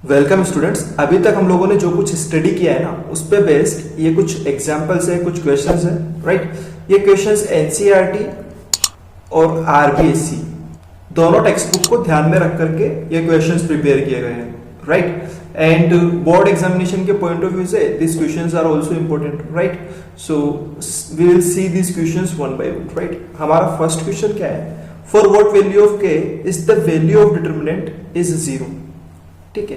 Welcome students. अभी तक हम लोगों ने जो कुछ स्टडी किया है ना, उस पे बेस्ड ये कुछ एग्जांपल्स है, कुछ क्वेश्चंस है, राइट। ये क्वेश्चंस एनसीईआरटी और आरबीएससी दोनों टेक्स्ट बुक को ध्यान में रख करके ये क्वेश्चंस प्रिपेयर किए गए हैं, राइट। एंड बोर्ड एग्जामिनेशन के पॉइंट ऑफ व्यू से this questions are also important, right. So we will see this questions one by one, right. हमारा फर्स्ट क्वेश्चन क्या है? फॉर व्हाट वैल्यू ऑफ के is the value of determinant is 0। ठीक है,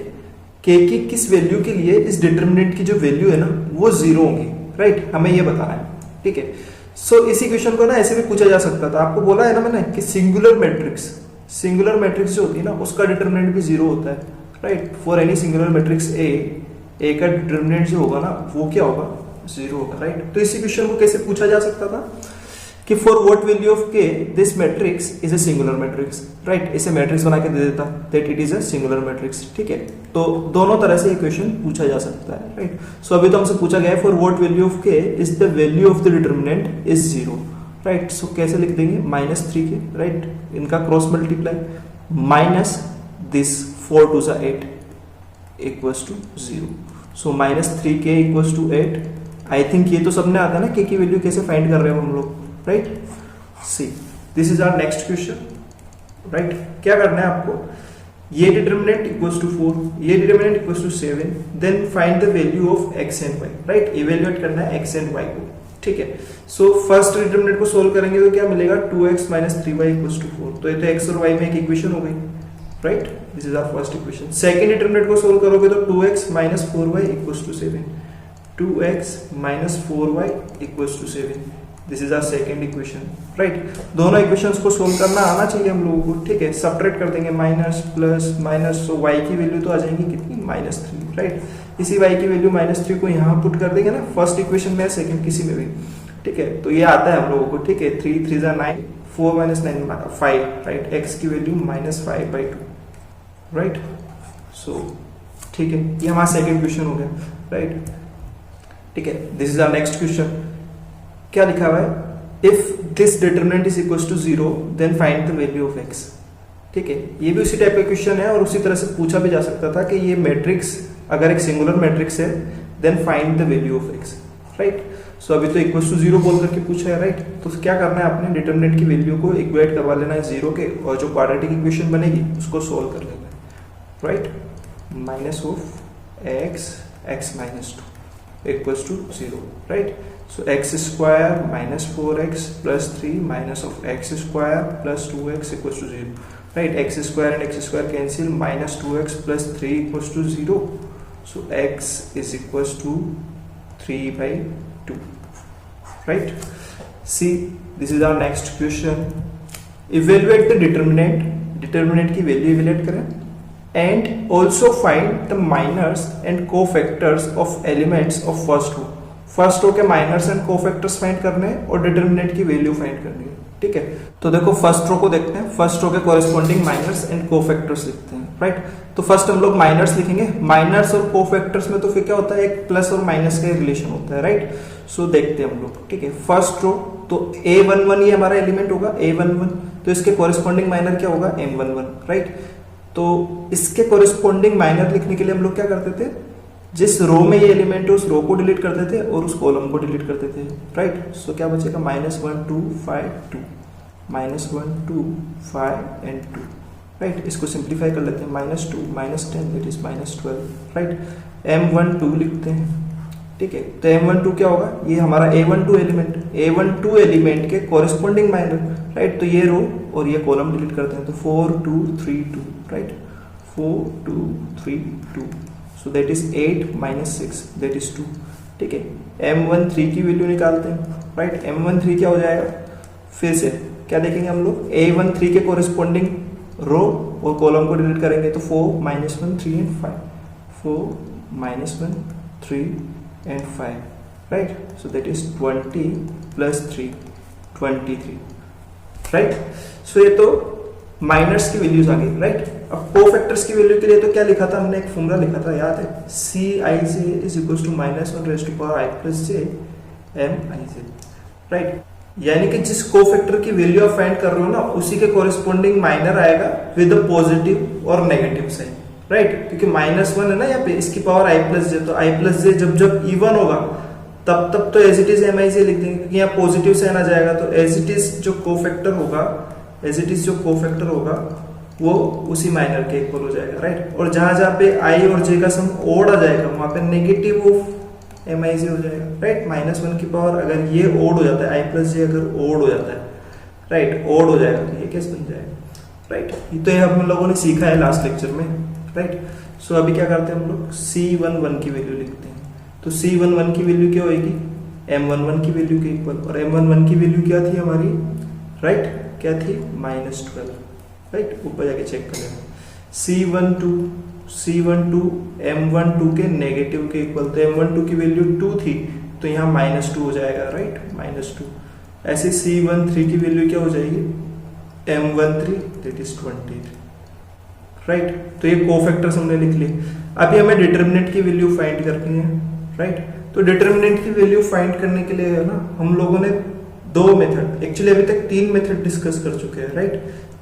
के की किस वैल्यू के लिए इस डिटरमिनेंट की जो वैल्यू है ना वो 0 होगी, राइट। हमें ये बताना है, ठीक है। सो इसी क्वेश्चन को ना ऐसे भी पूछा जा सकता था। आपको बोला है ना मैंने कि सिंगुलर मैट्रिक्स जो होती है ना उसका डिटरमिनेंट भी 0 होता है, right. For any singular matrix A का डिटरमिनेंट जो होगा ना वो क्या होगा? 0 होगा, राइट। तो इसी क्वेश्चन को कैसे पूछा जा सकता था कि फॉर व्हाट वैल्यू ऑफ के this matrix is a singular matrix, right. इसे मैट्रिक्स बना के दे देता that it is a singular matrix, ठीक है। तो दोनों तरह से ये क्वेश्चन पूछा जा सकता है, राइट। सो अभी तो हमसे पूछा गया है फॉर व्हाट वैल्यू ऑफ के is the value of the determinant is 0, right. So कैसे लिख देंगे? -3 के, राइट, इनका cross multiply minus this 4 2 8 equals to 0। So -3 K equals to 8। I think ये तो सबने आता है ना, के की वैल्यू कैसे फाइंड कर रहे हो हम लोग, right. See this is our next question, right. क्या करना है आपको? ये डिटरमिनेंट इक्वल्स टू 4, ये determinant equals to 7, then find the value of x and y, right. Evaluate करना है x एंड y को, ठीक है। सो फर्स्ट डिटरमिनेंट को सोल्व करेंगे तो क्या मिलेगा? 2x - 3y equals to 4। तो ये तो x और y में एक इक्वेशन हो गई, right. This is our first equation. Second determinant को सोल्व करोगे तो 2x - 4y equals to 7, 2x - 4y equals to 7। This is our second equation, right. दोनों इक्वेशंस को सोल्व करना आना चाहिए हम लोगों को, ठीक है। सब्ट्रैक्ट कर देंगे माइनस प्लस माइनस, तो y की वैल्यू तो आ जाएगी कितनी? -3, राइट। इसी y की वैल्यू -3 को यहाँ पुट कर देंगे ना, फर्स्ट इक्वेशन में, सेकंड किसी में भी, ठीक है। तो ये आता है हम लोगों को, ठीक है। 3 3 9, 4 - 9 5, राइट। x की वैल्यू -5/2, राइट। सो ठीक है, ये हमारा सेकंड क्वेश्चन हो गया, राइट, ठीक है। This is our next question. क्या लिखा हुआ है? If this determinant is equals to 0 then find the value of x, ठीक है। ये भी उसी टाइप का क्वेश्चन है और उसी तरह से पूछा भी जा सकता था कि ये मैट्रिक्स अगर एक सिंगुलर मैट्रिक्स है then find the value of x, right. So अभी तो इक्वल्स टू 0 बोल करके पूछा है, राइट। तो क्या करना है आपने? डिटरमिनेंट की वैल्यू को इक्वेट करवा लेना है 0 के, और जो क्वाड्रेटिक इक्वेशन बनेगी उसको सोल्व कर लेना है, right. Minus of x -2 equals to 0, right. So x square minus 4x plus 3 minus of x square plus 2x equals to 0, right. X square and x square cancel, minus 2x plus 3 equals to 0. So x is equals to 3/2, right. See, this is our next question. Evaluate the determinant की value evaluate करें and also find the minors and cofactors of elements of first row. First row के minors and cofactors find करने हैं और determinant की value find करनी है, ठीक है। तो देखो फर्स्ट रो को देखते हैं। फर्स्ट रो के कॉरेस्पॉन्डिंग माइनर्स एंड कोफैक्टर्स लिखते हैं, राइट। तो फर्स्ट हम लोग माइनर्स लिखेंगे। माइनर्स और कोफैक्टर्स में तो फिर क्या होता है? एक प्लस और माइनस का रिलेशन होता है, राइट। सो देखते हैं हम लोग, ठीक है। फर्स्ट रो तो a11 ये हमारा एलिमेंट होगा, a11। तो इसके कॉरेस्पॉन्डिंग माइनर क्या होगा? m11, right. तो इसके कॉरेस्पॉन्डिंग माइनर लिखने के लिए हम लोग क्या करते थे? जिस रो में ये एलिमेंट है उस रो को डिलीट करते थे और उस कॉलम को डिलीट करते थे, राइट। सो क्या बचेगा? -1 2 5 2, -1 2 5 एंड 2, राइट। इसको सिंप्लीफाई कर लेते हैं, -2 -10 दैट इज -12, राइट। m12 लिखते हैं, ठीक है। तो m12 क्या होगा? ये हमारा a12 एलिमेंट के कॉरेस्पॉन्डिंग माइनर, राइट। तो ये रो और ये कॉलम डिलीट करते हैं, तो 4 2 3 2, right. 4 2 3 2, so that is 8 minus 6 that is 2, ठीक है। m13 की वैल्यू निकालते हैं, राइट। m13 क्या हो जाएगा? फिर से क्या देखेंगे हम लोग? a13 के कोरेस्पॉन्डिंग रो और कॉलम को डिलीट करेंगे, तो 4 -1 3 and 5, 4 -1 3 and 5, right. So that is 20 + 3 23, right. So ये तो माइनर्स की वैल्यूज आ गई, राइट। अब कोफैक्टर्स की वैल्यू के लिए तो क्या लिखा था हमने? एक फॉर्मूला लिखा था, याद है? Cij is equals to -1 raised to power i plus j mij, right. यानी कि जिस कोफैक्टर की वैल्यू आप फाइंड कर रहे हो ना उसी के कॉरेस्पॉन्डिंग माइनर आएगा विद अ पॉजिटिव और नेगेटिव साइन, राइट, क्योंकि -1 है ना यहाँ पे, इसकी पावर i प्लस जे, तो i प्लस जे जब जब इवन होगा तब तो एज इट इज एम आई जे लिख देंगे, क्योंकि यहाँ पॉजिटिव साइन आ जाएगा, तो एज इट इज जो कोफैक्टर होगा वो उसी माइनर के इक्वल हो जाएगा, राइट। और जहां जहां पे i और j का सम ओड आ जाएगा वहां पे नेगेटिव ऑफ एम आई जे हो जाएगा, राइट। -1 की पावर अगर ये ओड हो जाता है, i प्लस जे अगर ओड हो जाता है, राइट, ओड हो जाएगा तो ये कैसे बन जाएगा, राइट। तो ये हम लोगों ने सीखा है लास्ट लेक्चर में, राइट। सो अभी क्या करते हैं हम लोग, C11 की वैल्यू लिखते हैं। तो C11 की वैल्यू क्या होगी, M11 की वैल्यू के इक्वल, और M11 की वैल्यू क्या थी हमारी, राइट, क्या थी, -12, राइट। ऊपर जाके चेक कर लेना, C12 M12 के नेगेटिव के इक्वल, तो M12 की वैल्यू 2 थी तो यहाँ -2 हो जाएगा, राइट, -2। ऐसे C13 की वैल्यू क्या हो जाएगी, M13 दैट इज 23, राइट। तो ये कोफैक्टर्स हमने लिख लिए। अभी हमें डिटरमिनेंट की वैल्यू फाइंड करनी है, राइट। तो डिटरमिनेंट की वैल्यू फाइंड करने के लिए है ना, हम लोगों ने 2 मेथड, एक्चुअली अभी तक 3 मेथड डिस्कस कर चुके हैं, राइट।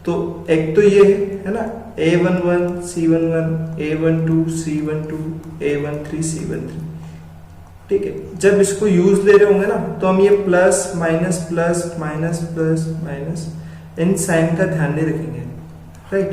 तो एक तो ये है ना, A11 C11, A12 C12, A13 C13, ठीक है। जब इसको यूज ले रहे होंगे ना तो हम ये plus minus plus minus plus minus इन साइन का ध्यान नहीं रखेंगे, राइट।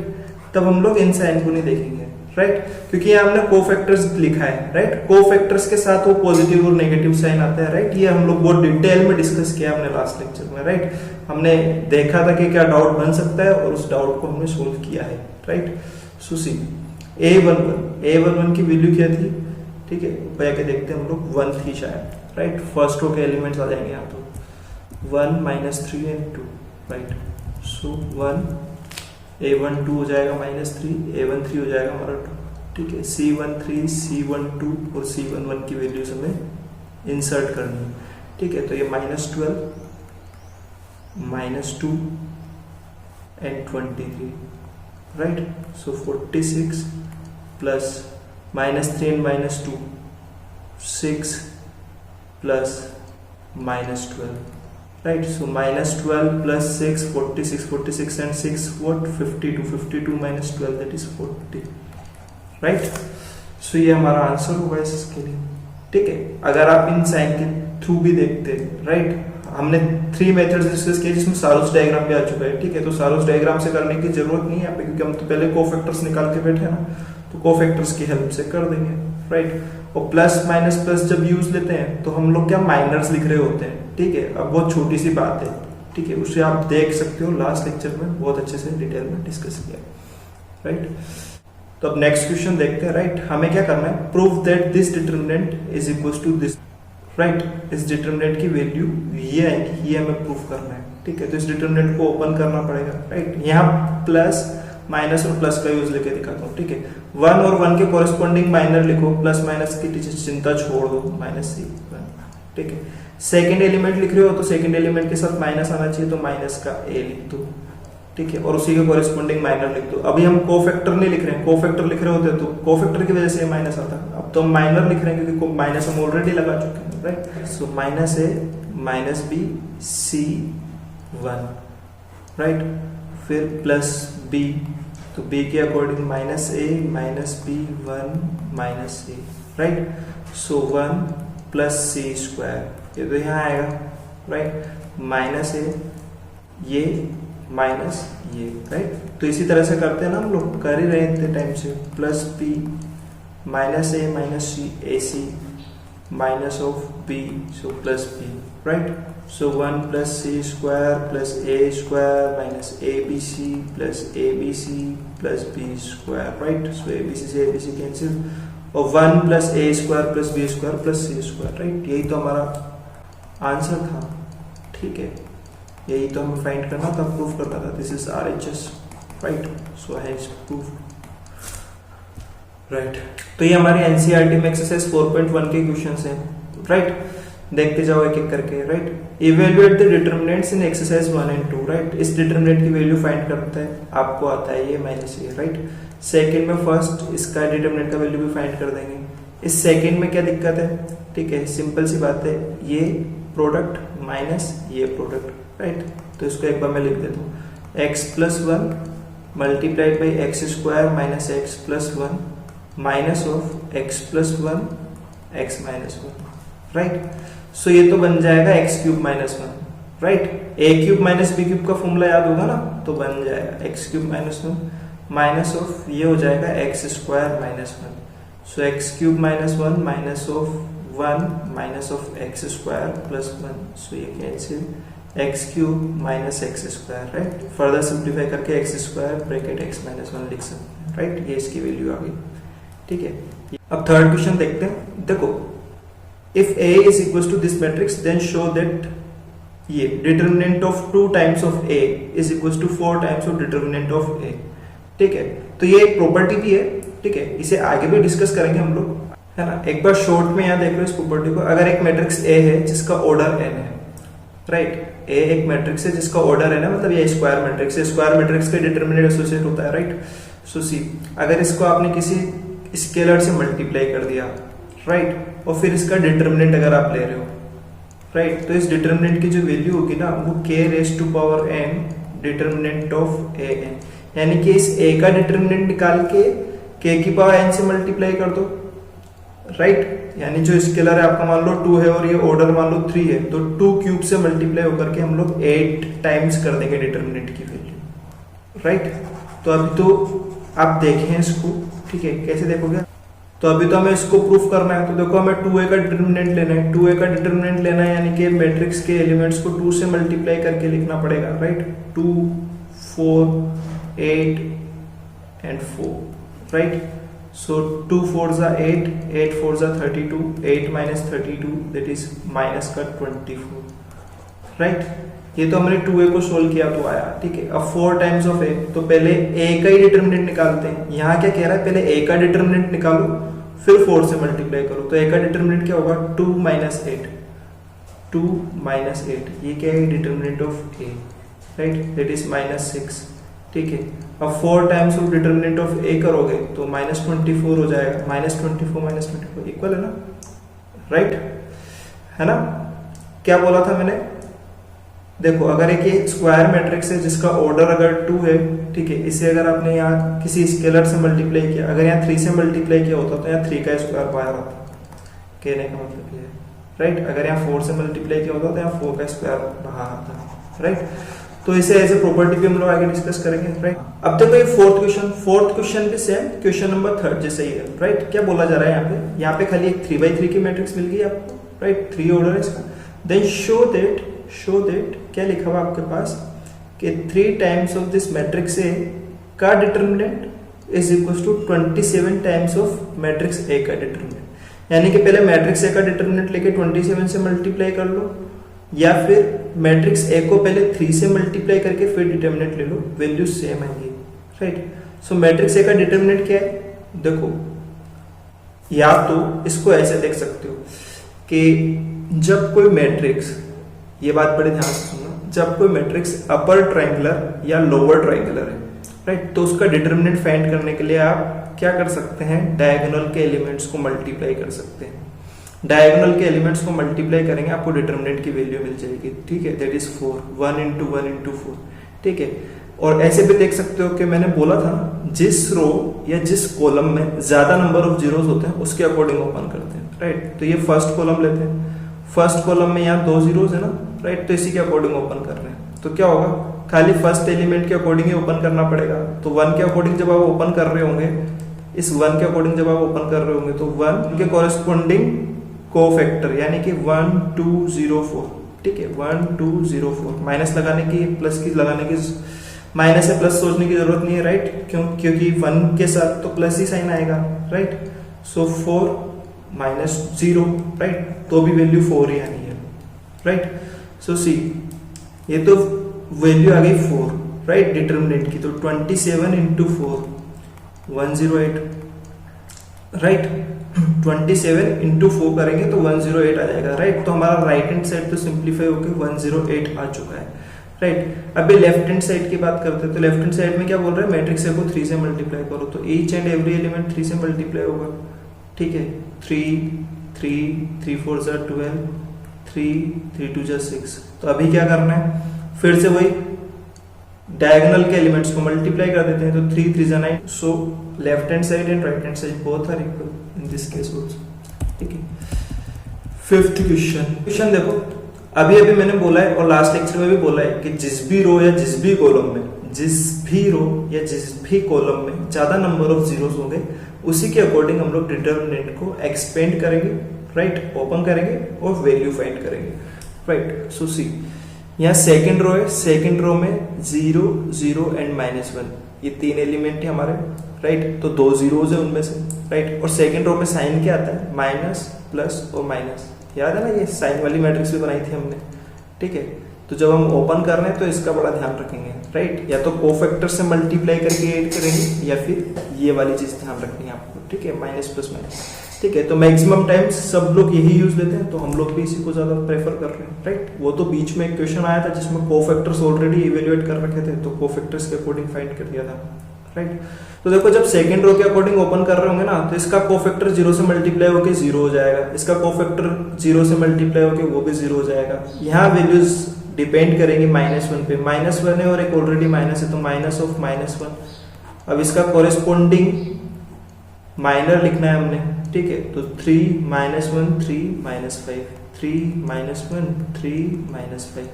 तब हम लोग इन साइन को नहीं देखेंगे, राइट, क्योंकि यहाँ हमने कोफैक्टर्स लिखा है, राइट। कोफैक्टर्स के साथ वो पॉजिटिव और नेगेटिव साइन आता है, राइट। ये हम लोग बहुत डिटेल में डिस्कस किया हमने लास्ट लेक्चर में, राइट। हमने देखा था कि क्या डाउट बन सकता है और उस डाउट को हमने सोल्व किया है, राइट। सो सी A11 की वैल्यू क्या थी, ठीक है, ऊपर के देखते हैं हम लोग, 1 थी शायद, राइट। फर्स्ट रो के एलिमेंट्स आ जाएंगे यहाँ, तो 1 -3 and 2, राइट। सो 1 A12 हो जाएगा -3, A13 हो जाएगा हमारा 2, ठीक है। C13 C12 और C11 की वैल्यूज हमें इंसर्ट करनी है, ठीक है। तो ये -12 -2 and 23, right. So 46 plus -3 and -2 6 plus -12, right, so -12 plus 6 46 and 6 what 52 minus 12 that is 40, right। so ये हमारा आंसर होगा इसके लिए, ठीक है। अगर आप इन साइन के थ्रू भी देखते हैं, राइट, हमने 3 मेथड्स डिस्कस किए जिसमें सारोस डायग्राम भी आ चुका है, ठीक है। तो सारोस डायग्राम से करने की जरूरत नहीं है यहाँ पे, क्योंकि हम तो पहले कोफैक्टर्स निकाल के बैठे ना, तो कोफैक्टर्स की हेल्प से कर देंगे, राइट। और प्लस माइनस प्लस जब यूज लेते हैं तो हम लोग क्या माइनर्स लिख रहे होते हैं, ठीक है। अब बहुत छोटी सी बात है, ठीक है, उसे आप देख सकते हो लास्ट लेक्चर में बहुत अच्छे से डिटेल में डिस्कस किया, राइट। तो अब नेक्स्ट क्वेश्चन देखते हैं, राइट। हमें क्या करना है, prove that this determinant is equal to this, right. इस डिटरमिनेंट की वैल्यू ये आएगी, ये हमें प्रूव करना है, ठीक है। तो इस डिटरमिनेंट को ओपन करना पड़ेगा, राइट। यहाँ प्लस माइनस और प्लस का यूज लेके दिखाता हूँ, ठीक है। 1 और 1 के कॉरेस्पॉन्डिंग माइनर लिखो, प्लस माइनस की चिंता छोड़ दो, -C1, ठीक है। सेकंड एलिमेंट लिख रहे हो तो सेकंड एलिमेंट के साथ माइनस आना चाहिए, तो माइनस का A लिख दो, ठीक है, और उसी के कॉरेस्पॉन्डिंग माइनर लिख दो। अभी हम कोफैक्टर नहीं लिख रहे हैं, कोफैक्टर लिख रहे होते तो कोफैक्टर की वजह से माइनस आता, अब तो हम माइनर लिख रहे हैं क्योंकि माइनस हम ऑलरेडी लगा चुके हैं, right. So -A -B C1, right, फिर प्लस B, तो B के according -A -B 1 -A, right. So 1 plus C², ये तो यहाँ आएगा, राइट, -A ये माइनस ये, राइट। तो इसी तरह से करते हैं ना, हम लोग कर ही रहे हैं इतने टाइम से, plus B -A -C AC minus of B, so plus B, right. So 1 plus C² plus A² minus ABC plus ABC plus B², right. So ABC से ABC कैंसिल, और 1 plus A² plus B² plus C², right. यही तो हमारा answer था, ठीक है, यही तो हमें फाइंड करना था, प्रूफ करना था। This is RHS, right. So has proved, right. तो ये हमारे एनसीईआरटी में एक्सरसाइज 4.1 के क्वेश्चंस हैं, राइट। देखते जाओ एक एक करके, right. Evaluate the determinants in exercise 1 and 2, right. इस डिटरमिनेंट की वैल्यू फाइंड करता है, आपको आता है ये -A, राइट। सेकंड में फर्स्ट इसका डिटरमिनेंट का वैल्यू भी फाइंड कर देंगे। इस सेकंड में क्या दिक्कत है, ठीक है, सिंपल सी बात है, ये प्रोडक्ट माइनस ये प्रोडक्ट, राइट। तो इसको एक बार मैं लिख देता हूँ, x + 1 multiplied by x square minus x plus one minus of x plus one x minus one, right. So ये तो बन जाएगा x cube minus one, right. A cube minus B cube का फॉर्मूला याद होगा ना, तो बन जाएगा x cube minus one minus of ये हो जाएगा x square minus one. So x cube minus one minus of one minus of x square plus one. So ये cancel, x cube minus x square, right. Further simplify करके x square bracket x minus one लिख सकते हैं, right. ये इसकी value आ गई, ठीक है। अब थर्ड क्वेश्चन देखते हैं। देखो, if A is equals to this matrix then show that ये determinant of 2 times of A is equals to 4 times of determinant of A, ठीक है। तो ये एक प्रॉपर्टी भी है, ठीक है। इसे आगे भी डिस्कस करेंगे हम लोग, है ना। एक बार शॉर्ट में यहाँ देख लो इस प्रॉपर्टी को। अगर एक मैट्रिक्स A है जिसका ऑर्डर n है, राइट। A एक मैट्रिक्स है जिसका ऑर्डर n है, मतलब ये स्क्वायर मैट्रिक्स है। स्क्वायर मैट्रिक्स का डिटर्मिनेंट एसोसिएट होता है, राइट। सो सी, अगर इसको आपने किसी स्केलर से मल्टीप्लाई कर दिया, राइट, और फिर इसका डिटर्मिनेंट अगर आप ले रहे हो, राइट, तो इस डिटर्मिनेंट की जो वैल्यू होगी ना वो k raise to power n determinant of a n, यानी कि इस a का डिटर्मिनेंट निकाल के k की पावर n से मल्टीप्लाई कर दो, राइट। यानी जो स्केलर है आपका मान लो 2 है और ये ऑर्डर मान लो 3 है, तो 2 क्यूब से मल्टीप्लाई होकर के हम लोग 8 टाइम्स कर देंगे डिटर्मिनेंट की वैल्यू, राइट। तो अभी तो आप देखें इसको, ठीक है। कैसे देखोगे? तो अभी तो हमें इसको प्रूफ करना है। तो देखो, हमें 2a का डिटर्मिनेंट लेना है। 2a का डिटर्मिनेंट लेना है यानी कि मैट्रिक्स के एलिमेंट्स को 2 से मल्टीप्लाई करके लिखना पड़ेगा, राइट। 2 4 8 and 4, right. सो 2 4 जा 8, 8 4 जा 32, 8 माइनस 32 दैट इज माइनस का 24, राइट। ये तो हमने 2a को सोल्व किया तो आया, ठीक है। अब 4 टाइम्स ऑफ a, तो पहले a का ही डिटर्मिनेंट निकालते हैं। यहाँ क्या कह रहा है, पहले a का डिटर्मिनेंट निकालो फिर 4 से मल्टीप्लाई करो। तो a का डिटर्मिनेंट क्या होगा, 2 माइनस 8, 2 माइनस 8, ये क्या है determinant of a, right, that is minus 6, ठीक है। अब 4 times of determinant of a करोगे तो माइनस 24 हो जाएगा। माइनस 24 माइनस 24 इक्वल है ना, राइट, है ना। क्या बोला था मैंने? देखो, अगर एक स्क्वायर मैट्रिक्स है जिसका ऑर्डर अगर 2 है, ठीक है, इसे अगर आपने यहाँ किसी स्केलर से मल्टीप्लाई किया, अगर यहाँ 3 से मल्टीप्लाई किया होता तो यहाँ 3 का स्क्वायर बाहर आता, कहने का मतलब ये है, राइट। अगर यहाँ 4 से मल्टीप्लाई किया होता तो यहाँ 4 का स्क्वायर बाहर आता, राइट। तो इसे एज ए प्रॉपर्टी भी हम लोग आगे डिस्कस करेंगे, राइट। अब देखो ये फोर्थ क्वेश्चन भी सेम क्वेश्चन नंबर 3 जैसे ही है, राइट। क्या बोला जा रहा है यहाँ पे खाली एक 3x3 की मैट्रिक्स मिल गई आपको, राइट, 3 ऑर्डर है इसका। देन शो दैट क्या लिखा हुआ आपके पास कि 3 times of this matrix A का determinant is equal to 27 times of matrix A का डिटर्मिनेंट। यानी कि पहले मैट्रिक्स ए का डिटर्मिनेंट लेके 27 से मल्टीप्लाई कर लो, या फिर मैट्रिक्स ए को पहले 3 से मल्टीप्लाई करके फिर डिटर्मिनेंट ले लो, वैल्यू सेम आएंगी, राइट। सो मैट्रिक्स ए का डिटर्मिनेंट क्या है? देखो, या तो इसको ऐसे देख सकते हो कि जब कोई मैट्रिक्स, ये बात बड़े ध्यान से सुनना, जब कोई मैट्रिक्स अपर ट्रायंगुलर या लोअर ट्रायंगुलर है, राइट, तो उसका डिटर्मिनेंट फाइंड करने के लिए आप क्या कर सकते हैं, डायगोनल के एलिमेंट्स को मल्टीप्लाई कर सकते हैं। डायगोनल के एलिमेंट्स को मल्टीप्लाई करेंगे, आपको डिटर्मिनेंट की वैल्यू मिल जाएगी, ठीक है, दैट इज 4, 1 into 1 into 4, ठीक है। और ऐसे भी देख सकते हो कि मैंने बोला था ना, जिस रो या जिस कॉलम में ज्यादा नंबर ऑफ जीरोस होते हैं उसके अकॉर्डिंग ओपन करते हैं, राइट। तो ये फर्स्ट कॉलम लेते हैं, फर्स्ट कॉलम में यहाँ 2 जीरोस है ना, राइट, तो इसी के अकॉर्डिंग ओपन कर रहे हैं। तो क्या होगा, खाली फर्स्ट एलिमेंट के अकॉर्डिंग ही ओपन करना पड़ेगा। तो 1 के अकॉर्डिंग जब आप ओपन कर रहे होंगे, इस 1 के अकॉर्डिंग जब आप ओपन कर रहे होंगे, तो 1 के कॉरेस्पॉन्डिंग कोफैक्टर यानी कि 1 2 0 4, ठीक है, 1 2 0 4। माइनस लगाने की, प्लस की लगाने की, माइनस से प्लस सोचने की जरूरत नहीं है, राइट, क्योंकि 1 के साथ तो प्लस ही साइन आएगा, राइट। सो 4 माइनस 0, राइट, तो भी वैल्यू 4 ही आनी है, राइट। सो सी, ये तो वैल्यू आ गई 4, राइट, डिटर्मिनेंट की। तो 27 into 4 108, राइट, 27 into 4 करेंगे तो 108 आ जाएगा, राइट। तो हमारा राइट हैंड साइड तो सिंप्लीफाई होकर 108 आ चुका है, राइट। अभी लेफ्ट हैंड साइड की बात करते हैं। तो लेफ्ट हैंड साइड में क्या बोल रहा है, मैट्रिक्स ए को 3 से मल्टीप्लाई करो, तो ईच एंड एवरी एलिमेंट 3 से मल्टीप्लाई होगा, ठीक है। 3 3 3 4 जा 12, 3 3 2 जा 6। तो अभी क्या करना है, फिर से वही डायगोनल के एलिमेंट्स को मल्टीप्लाई कर देते हैं, तो 3 3 जा 9, so left hand side and right hand side both are equal in this case also. ठीक है, फिफ्थ क्वेश्चन देखो, अभी मैंने बोला है और लास्ट लेक्चर में भी बोला है कि जिस भी रो या जिस भी कॉलम में ज्यादा नंबर ऑफ जीरोस होंगे उसी के अकॉर्डिंग हम लोग डिटर्मिनेंट को एक्सपेंड करेंगे, राइट, ओपन करेंगे और वैल्यू फाइंड करेंगे, राइट। सो सी, यहाँ सेकंड रो है, सेकंड रो में 0 0 एंड -1 ये 3 एलिमेंट है हमारे, राइट, तो 2 जीरोस है उनमें से, राइट। और सेकंड रो में साइन क्या आता है, माइनस प्लस और माइनस, याद है ना, ये साइन वाली मैट्रिक्स भी बनाई थी हमने। ठीक है, तो जब हम ओपन कर रहे हैं तो इसका बड़ा ध्यान रखेंगे, राइट, या तो कोफैक्टर से मल्टीप्लाई करके ऐड करेंगे या फिर ये वाली चीज ध्यान रखनी है आपको। ठीक है, माइनस प्लस माइनस। ठीक है, तो मैक्सिमम टाइम्स सब लोग यही यूज लेते हैं, तो हम लोग भी इसी को ज्यादा प्रेफर कर रहे हैं, राइट। वो तो बीच में एक क्वेश्चन आया था जिसमें कोफैक्टर्स ऑलरेडी इवेल्युएट कर रखे थे, तो कोफैक्टर्स के अकॉर्डिंग फाइंड कर दिया था, राइट। तो देखो, जब सेकंड रो के अकॉर्डिंग ओपन कर रहे होंगे ना, तो इसका कोफैक्टर 0 से मल्टीप्लाई होकर 0 हो जाएगा, इसका कोफैक्टर 0 से मल्टीप्लाई होकर वो भी 0 हो जाएगा। यहाँ वैल्यूज डिपेंड करेंगे -1 पे, -1 है और एक ऑलरेडी माइनस है, तो माइनस ऑफ -1। अब इसका कोरेस्पोंडिंग माइनर लिखना है हमने, ठीक है, तो 3 -1 3 -5 3 -1 3 -5,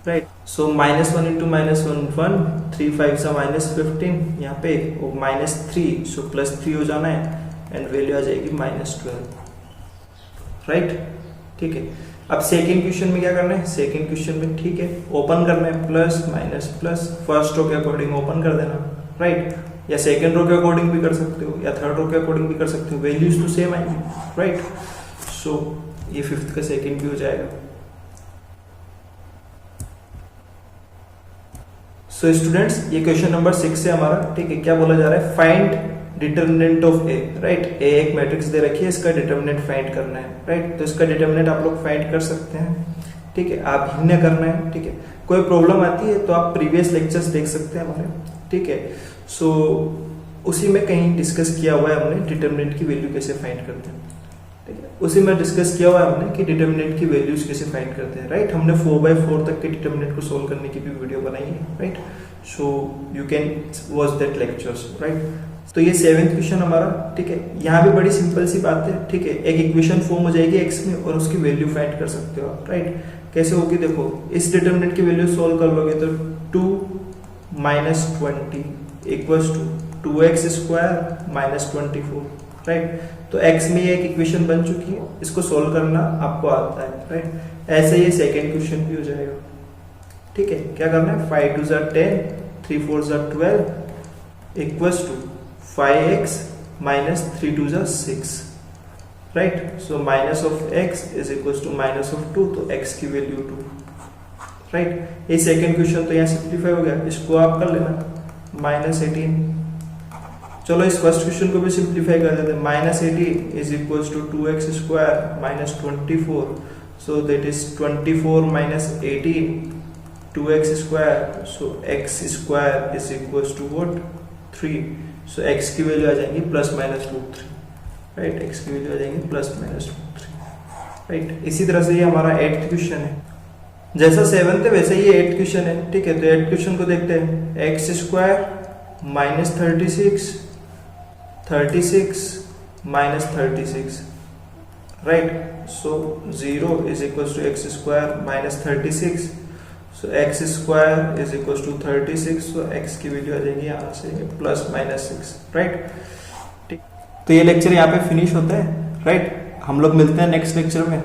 राइट। सो -1 इंटू -1 1, 3 5 सा -15 यहाँ पे, और -3, सो +3 हो जाना है एंड वैल्यू आ जाएगी -12, राइट। ठीक है, अब सेकेंड क्वेश्चन में क्या करना है, सेकेंड क्वेश्चन में, ठीक है, ओपन करना है plus minus plus, first row के अकॉर्डिंग ओपन कर देना, राइट, या सेकेंड रो के अकॉर्डिंग भी कर सकते हो या थर्ड रो के अकॉर्डिंग भी कर सकते हो, वैल्यूज तो सेम आएंगी, राइट। सो ये फिफ्थ का सेकेंड भी हो जाएगा। सो स्टूडेंट्स, ये क्वेश्चन नंबर 6 है हमारा। ठीक है, क्या बोला जा रहा है, find determinant of A, right. A एक मैट्रिक्स दे रखी है, इसका डिटर्मिनेंट फाइंड करना है, राइट। तो इसका डिटर्मिनेंट आप लोग फाइंड कर सकते हैं, ठीक है, आप भिन्न करना है, ठीक है। कोई प्रॉब्लम आती है तो आप प्रीवियस लेक्चर्स देख सकते हैं हमारे, ठीक है। सो उसी में कहीं डिस्कस किया हुआ है हमने डिटर्मिनेंट की वैल्यू कैसे फाइंड करते हैं, ठीक है, उसी में डिस्कस किया हुआ है हमने कि डिटर्मिनेंट की वैल्यूज कैसे फाइंड करते हैं, राइट। हमने 4/4 तक के डिटर्मिनेंट को सोल्व करने की भी वीडियो बनाई है, right. So you can watch that lectures, right. तो ये 7th क्वेश्चन हमारा, ठीक है, यहाँ भी बड़ी सिंपल सी बात है, ठीक है। एक इक्वेशन फॉर्म हो जाएगी x में और उसकी वैल्यू फाइंड कर सकते हो आप, राइट। कैसे होगी, देखो, इस डिटर्मिनेंट की वैल्यू सोल्व कर लोगे तो 2 - 20 इक्वल्स टू 2x² -24, राइट। तो x में ये एक इक्वेशन बन चुकी है, इसको सोल्व करना आपको आता है, राइट। ऐसे ये सेकेंड क्वेश्चन भी हो जाएगा, ठीक है। क्या करना है, 5 2 = 10 3 4 = 12 equals to 5x -3 2 = 6, right. So minus of x is equals to -2, तो x की वैल्यू 2, राइट। ये सेकंड क्वेश्चन तो यहाँ सिंप्लीफाई हो गया, इसको आप कर लेना -18। चलो इस फर्स्ट क्वेश्चन को भी सिंप्लीफाई कर देते हैं, -18 is equals to 2x² -24, so that is 24 - 18 2x², so x² is equals to what, 3। So x की वैल्यू आ जाएंगी +-2 3, राइट। x की वैल्यू आ जाएंगी +-2 3, राइट। इसी तरह से ये हमारा 8th क्वेश्चन है, जैसा 7th है वैसे ये 8th क्वेश्चन है, ठीक है। तो 8th क्वेश्चन को देखते हैं, x² -36 36 -36, right. So 0 is equals to x² -36, so x² is equals to 36, so x की वैल्यू आ जाएगी यहाँ से +-6, राइट। ठीक, तो ये लेक्चर यहाँ पे फिनिश होता है, राइट। हम लोग मिलते हैं नेक्स्ट लेक्चर में।